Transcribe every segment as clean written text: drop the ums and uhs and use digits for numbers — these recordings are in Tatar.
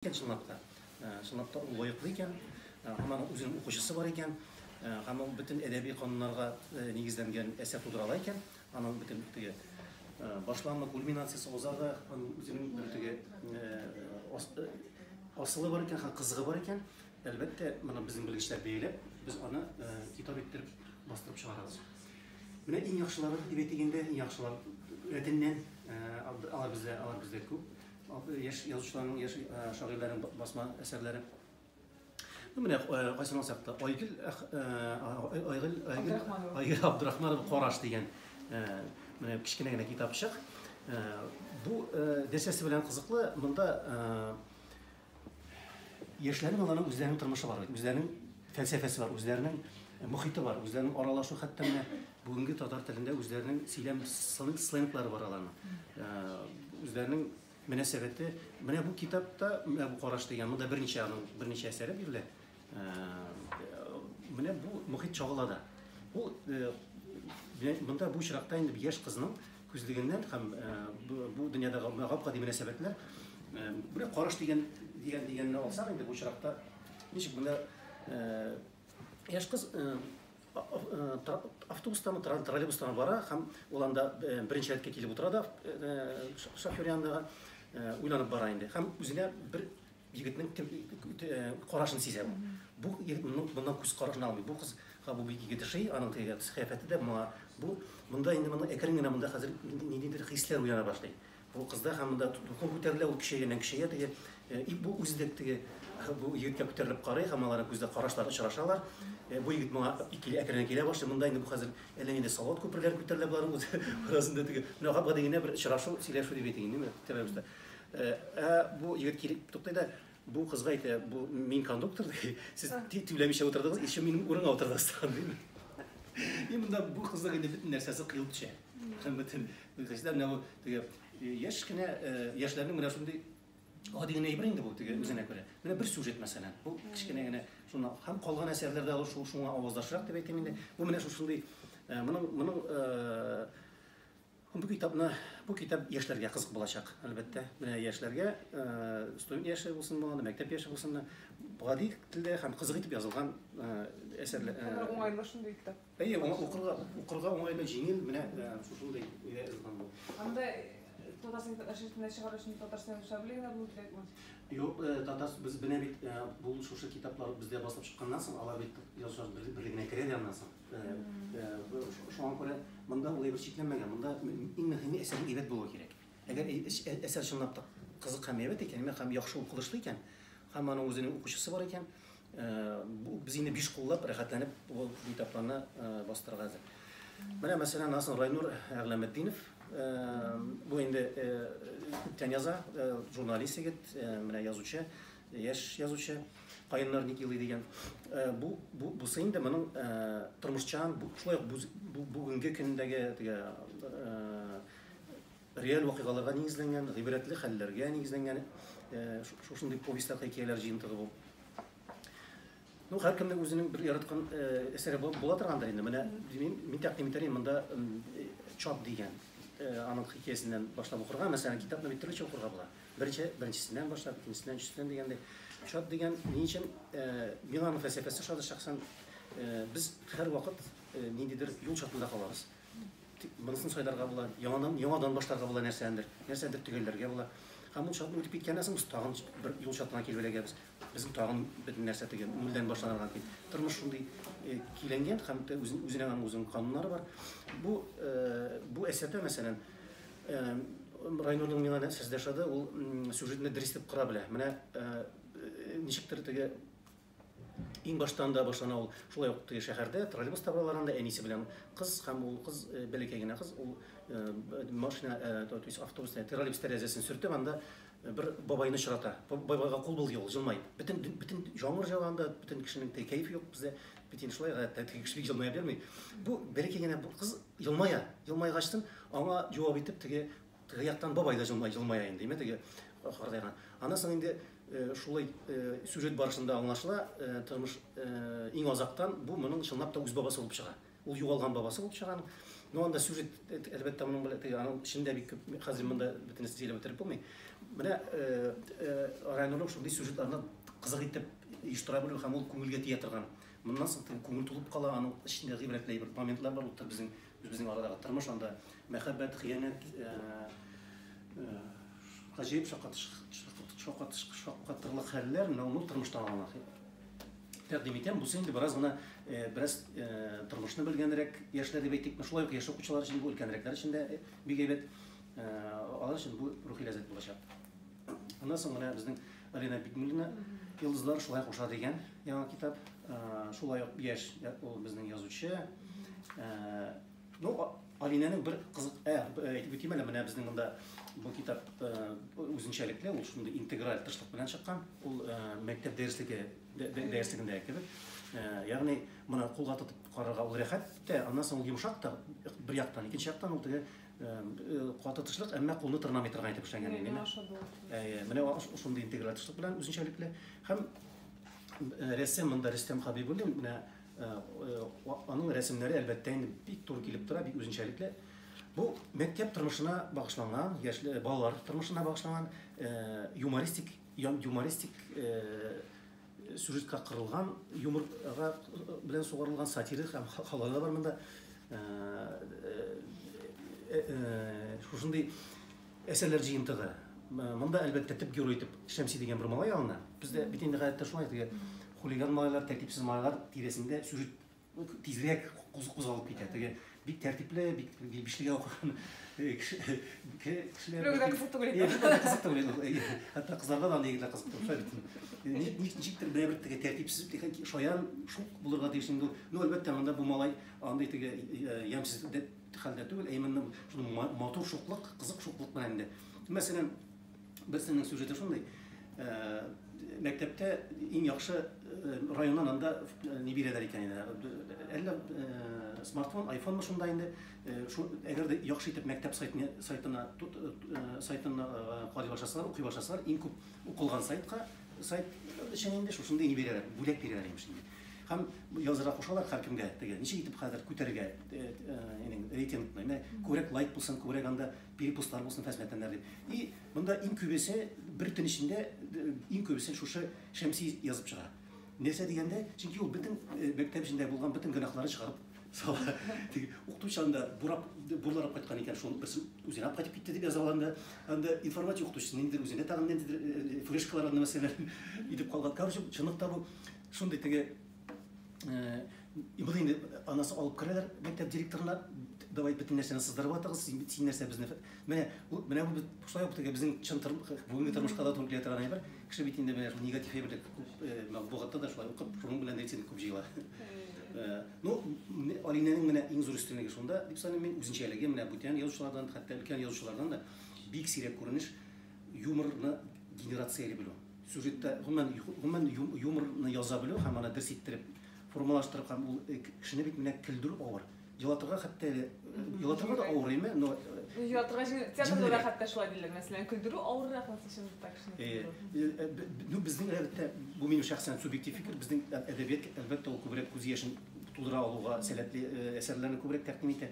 Шынлапта ул лайыклы икән, һәм аның үзенең укучысы бар икән, һәм ул бөтен әдәби кануннарга нигезләнгән әсәр тудыра ала икән. Аның бөтен теге башланма кульминациясе узарга, аның үзенең бер теге асылы бар икән, һәм кызыгы бар икән. Әлбәттә, моны безнең белгечләр бәяләп, без аны китап иттереп бастырып чыгарабыз. Менә иң яхшылары дип әйтгәндә, иң яхшылар рәтеннән алар бездә күп. Яш язучыларның, яш шагыйрьләрнең басма әсәрләре. Менә кайсын алсак та Айгөл Абдрахманова «Караш» дигән менә кичкенә генә китапчык. Бу дәсәсе белән кызыклы. Монда яшьләрнең аларның үзләренең тормышы бар, үзләренең фәлсәфәсе бар, үзләренең мөхите бар, үзләренең аралашу, хәтта менә бүгенге татар телендә үзләренең сөйләм сленглары бар аларның. Үзләренең münasebeti, менә бу китапта, менә бу «Караш» дигән, монда берничә әсәре бирелә. Менә бу мөхит чагылада. Бу монда бу чиракта инде яшь кызның күзлегеннән һәм бу дөньядагы гап-гади мөнәсәбәтләр, менә «Караш» дигәнне алсак инде бу чиракта ничек монда яшь кыз автобустан, троллейбустан бара һәм ул анда беренче рәткә килеп утыра да шофер янында уйланып бара инде. Һәм үзенә бер егетнең карашын сизә. Бу моннан күз карашын алмый. Бу кыз бу егет шей, аның кыяфәте дә монда инде моны әкрен генә монда хәзер ниндидер хисләр уяна башлый. Бу кызда һәм монда духын күтәрелә, ул көчәя теге бу үздек теге бу егеткә күтәрелеп карый һәм аларның күздә карашлар очрашалар. Бу егет моңа әкрен килә башлый. Монда инде бу хәзер әллә нинди салат күперләр күтәрелә буларның арасында теге менә гап-гади генә бер очрашу, сөйләшү дип әйтәйин, терәбездә. Бу егет килеп туктый да, бу кызга әйтә, бу мин кондуктор, сез тиүләмичә утырдыгыз, еще минем урынга утырдыгыз дип. И монда бу кызга инде бөтен нәрсәсе кыелып төшә. Һәм бөтен кызлар менә бу теге яшь кенә яшьләрнең менә шундый гади генә әйбер инде бу теге үзенә күрә. Менә бер сюжет мәсәлән. Бу кичкенә генә шуны һәм калган әсәрләрдә шуңа аваздашрак дип әйтәм инде. Бу менә шундый моның bu kitap яшьләргә кызык булачак, әлбәттә. Менә яшьләргә, студент яше булсын, мәктәп яше булсын, гади телдә һәм кызык итеп язылган әсәрләр. Уңайлы шундый китап. Укырга уңайлы, җиңел, менә шундый язылган бу. Анда Татарстан чыгарышын Татарстан шаблигына булып китәме? Юк, без менә бит бу шушы китаплар бездә басылып чыкканнан соң, алар бит язучылар берлегенә керә яннан соң. Шуңа күрә монда ул бер чикләнмәгән. Монда иң мөһиме әсәрнең әйбәт булуы кирәк. Әгәр әсәр чынлап та кызык һәм әйбәт икән, һәм яхшы укылышлы икән, һәм аның үзенең укучысы бар икән, без инде биш куллап рәхәтләнеп бу китапларны бастырырга әзер. Менә мәсәлән, Райнур Әгъләметдинов, бу инде күптән яза, журналист егет, менә язучы, яшь язучы, Каеннар Никилый дигән. Бу инде моның тормышчан, шулай бүгенге көндәге теге реаль вакыйгаларга нигезләнгән, гыйбрәтле хәлләргә нигезләнгән шушындый повестьлар, хикәяләр җыентыгы бу. Һәркемнең үзенең бер яраткан әсәре була торгандыр инде. Менә мин тәкъдим итәрем монда Чап дигән аның хикәясеннән башлап укырга, мәсәлән, китапны бит төрлечә укырга була. Беренчесеннән башлап, икенчесеннән, өченчесеннән дигәндәй. Чап дигән ни өчен миңа аның фәлсәфәсе шушы шәхсән без һәр вакыт ниндидер юл чатында калабыз. Монысын сайларга була, яңадан башларга була нәрсәдер төгәлләргә була. Һәм ул чатны үтеп киткәннән соң без тагын бер юл чатына килеп эләгәбез. Безнең тагын бөтен нәрсә төгәл, нөлдән башланырга кит. Тормыш шундый киләнгән һәм үзенең кануннары бар. Бу әсәрдә мәсәлән Райнурның миңа сүздәшәде, ул сюжетны дөрес итеп кыра белә. Менә ничектер теге иң баштан да башлана ул шулай ук теге шәһәрдә троллейбус табаларында әнисе белән кыз һәм ул кыз бәләкәй генә кыз, ул машина, то есть автобуста троллейбус тәрәзәсен сөртеп, анда бер бабайны чырата. Бабайга кул булды, ул җылмайып. Бөтен җаңгыр җаванда, бөтен кешенең кайфы юк бездә. Бөтен шулай теге кеше җылмая белми. Бу бәләкәй генә бу кыз җылмайгачтын, аңа җавап итеп теге яктан бабай да җылмая инде, теге кардайган. Анасын инде шулай сюжет барышында аңлашыла, тормыш иң азактан бу моның чынлап та үз бабасы булып чыга. Ул югалган бабасы булып чыган. Ну анда сюжет әлбәттә моның белән аның эчендә бик күп хәзер монда бөтен сөйләп бетереп булмый. Менә районның шундый сюжетларны кызык итеп оештыра белү һәм ул күңелгә тия торган. Моннан соң күңел тулып кала, аның эчендә гыйбрәтле бер моментлар бар, ул безнең арадагы тормыш, анда мәхәббәт, хыянәт, гаҗәеп шаккатырлык хәлләр, менә ул тормыштан ала. Тәкъдим итәм, бу инде бераз гына бераз тормышны белгәнрәк яшьләр дип әйтик, шулай ук яшь укучылар өчен бу өлкәнрәкләр өчен дә бик әйбәт, алар өчен бу рухи ләззәт булачак. Аннан соң менә безнең Алина Бикмуллина "Йолдызлар шулай куша" дигән яңа китап, шулай ук яшь ул безнең язучы. Ну, Алинаның бер кызык әйтеп үтим әле, менә безнең монда бу китап үзенчәлекле, ул шундый интеграль тышлык белән чыккан, ул мәктәп дәреслегендә кебек. Ягъни моны кулга тотып карарга ул рәхәт тә, аннан соң ул йомшак та бер яктан, икенче яктан ул теге каты тышлык, әмма кулны тырнамый торган итеп эшләнгән инде. Менә шундый интеграль тышлык белән үзенчәлекле һәм рәссам монда Рөстәм Хәбибуллин, менә аның рәсемнәре әлбәттә инде бик туры килеп тора, бик үзенчәлекле. Бу мәктәп тормышына багышланган, яшьле балалар тормышына багышланган юмористик сюжетка кырылган, юморга белән сугарылган сатирик һәм халыйлар бар монда. Шушындый әсәрләр җыентыгы. Монда әлбәттә төп герой итеп Шәмси дигән бер малай алына. Бездә бит инде гадәттә шулай, теге хулиган малайлар, тәртипсез малайлар тирәсендә сюжет тизрәк кузгалып китә. Теге бик тәртипле, бик бишлегә укыган кешеләр. Кызык түгел. Хәтта кызларга да андый кызык түгел. Ничектер бер теге тәртипсез, шаян шук булырга тиеш инде. Ну, әлбәттә, монда бу малай андый теге ямсыз хәлдә түгел, әймәннән шуның матур шуклык, кызык шуклык белән инде. Мәсәлән, безнең сюжеты шундый. Мәктәптә иң яхшы районнан анда ни бирәләр икән инде. Әллә смартфон, айфонмы шунда инде. Әгәр дә яхшы итеп мәктәп сайтына карый башласалар, укый башласалар, иң күп укылган сайт өчен инде шушында ни бирәләр, бүләк бирәләр имеш инде. Һәм язырга кушалар һәркемгә, теге ничә итеп хәзер күтәрергә, рейтингны, күбрәк лайк булсын, күбрәк анда перепостлар булсын, фәсмәтәннәр дип. И монда иң күбесе бер төн içinde иң күбесе шушы Шәмси язып чыга. Нәрсә дигәндә, чөнки ул бөтен мәктәп içinde булган бөтен гөнаһларын чыгарып сала. Теге укытучы анда бурларып кайткан икән, шуны берсе үзенә алып кайтып китте дип язалганда, анда информатик укытучысы ниндидер үзенә тагын ниндидер флешкаларны мәсәлән идеп калган. Короче, чынлыкта бу шундый теге бу инде анасы алып керәләр мәктәп директорына, давай бөтен нәрсәне сыздырып атыгыз, син нәрсә безне. Менә бу шулай ук теге безнең бүгенге тормышка да туры килә торган әйбер. Кеше бит инде менә негатив әйберлек матбугатта да шулай укып, шуның белән рейтинг күп җыела. Ну, Алинаның менә иң зур өстенлеге шунда, дип саныйм мин, үзенчәлеге менә бүтән язучылардан, хәтта өлкән язучылардан да бик сирәк күренеш юморны генерацияле белү. Сюжетта гомумән юморны яза белү һәм аны дөрес иттереп, формалаштырып һәм ул кешене бит менә көлдерү авыр. Елатырга хәтта елатырга да авыр име, но елатырга театрда да хәтта шулай диләр, мәсәлән, көлдерү авыррак булсын так шуны. Ну, безнең әлбәттә, бу минем шәхсән субъектив фикер, безнең әдәбият әлбәттә ул күбрәк күз яшен тудыра алуга сәләтле әсәрләрне күбрәк тәкъдим итә.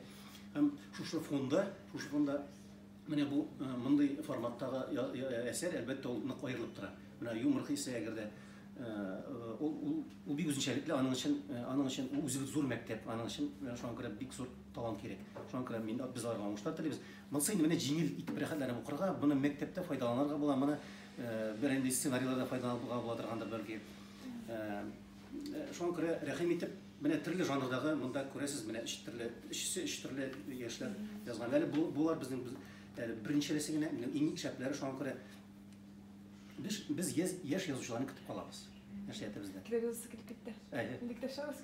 Һәм шушы фонда менә бу мондый форматтагы әсәр әлбәттә ул нык аерылып тора. Менә юмор хисе әгәр дә ул бик үзенчәлекле, аның өчен үзе зур мәктәп, аның өчен шуңа күрә бик зур талант кирәк. Шуңа күрә без аларга уңышлар телибез. Монысы инде менә җиңел итеп рәхәтләнеп укырга, моны мәктәптә файдаланырга була, моны бер инде сценарийларда файдаланырга була торгандыр бәлки. Шуңа күрә рәхим итеп, менә төрле жанрдагы монда күрәсез, менә өч төрле яшьләр язган. Әле булар безнең беренчелесе генә, иң шәпләре, шуңа күрә biz yaş yazıcılarını kütüp kalabız. Yaşayatı bizde. Kitabınızı kilitte. Birlikte şahıs